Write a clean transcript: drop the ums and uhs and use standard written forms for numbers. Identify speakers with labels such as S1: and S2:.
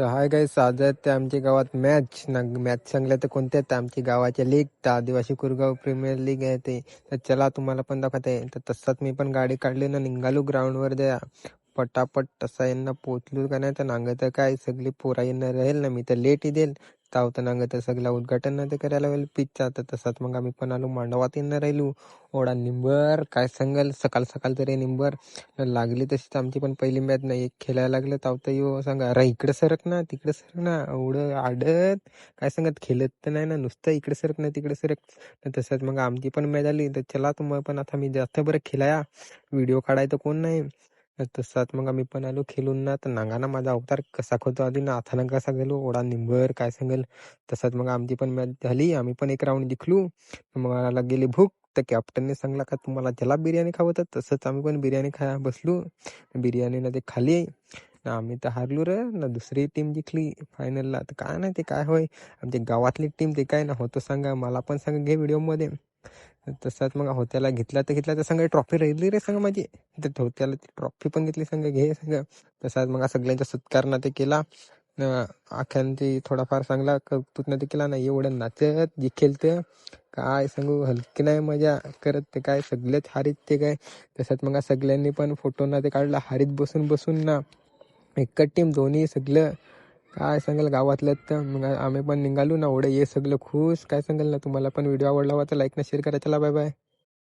S1: Hi guys, आज आहेत ते आमच्या गावात मॅच मॅच सांगल्या तर कोणत्या आहेत आमची गावाच्या लीग तर आदिवासी कुरगाव प्रीमियर लीग आहे ते. तर चला तुम्हाला पण दाखवते. तर तसंच मी पण गाडी काढली ना, निघालो ग्राउंडवर द्या पटापट. तसा यांना पोचलो का नाही तर नांगत काय सगळी पोरा येणार राहील ना, मी तर लेट येईल तावत नांगत सगळं उद्घाटन नाही ते करायला वेळ पिचचा. तर तसाच मग आम्ही पण आलो मांडवात येणार राहिलो. ओढा निंबर काय सांगाल, सकाळ सकाळ तरी निंबर लागली. तशीच आमची पण पहिली मॅच नाही एक खेळायला लागलं तावत येऊ सांगा, अरे इकडे सरक ना तिकडे सरक ना, एवढं आडत काय सांगत खेळत तर नाही ना, नुसतं इकडे सरक ना तिकडे सरक. तसंच मग आमची पण मॅच आली. तर चला तुम्हाला पण आता मी जास्त बरं खेळाया, व्हिडिओ काढायचं कोण नाही. तसाच मग आम्ही पण आलो खेळून ना. तर नांगा माझा अवतार कसा खोतो आधी ना, हातानं कसा गेलो ओढा निंबर काय सांगेल. तसंच मग आमची पण मॅच झाली, आम्ही पण एक राऊंड जिंकलो. मग मला गेली भूक. तर कॅप्टनने सांगला का तुम्हाला ज्याला बिर्याणी खावं तर तसंच आम्ही पण बिर्याणी खाया बसलो. बिर्याणी ना ते खाली ना, आम्ही तर हारलो रे ना, दुसरी टीम जिंकली फायनलला. तर काय नाही ते काय होय, आमची गावातली टीम ते काय ना होतं सांगा, मला पण सांगा घे व्हिडिओमध्ये. तसंच मग होत्याला घेतला तर सांगा ट्रॉफी राहिली रे सांगा माझी. तर होत्याला ती ट्रॉफी पण घेतली सांगा घे सांगा. तसाच मग सगळ्यांचा सत्कार ना ते केला. आख्यान थोडाफार चांगला कौतुक ना ते केला ना, एवढं नाचत जे खेळतं काय सांगू, हलकी नाही मजा करत ते काय सगळेच हारीत ते काय. तसंच मग सगळ्यांनी पण फोटो ना ते काढला हारीत बसून बसून ना, एकच टीम दोन्ही सगळं काय सांगाल गावातलं. तर मग आम्ही पण निघालो ना, एवढं ये सगळं खुश काय सांगाल ना. तुम्हाला पण व्हिडिओ आवडला तर लाईक ना शेअर करा. चला बाय बाय.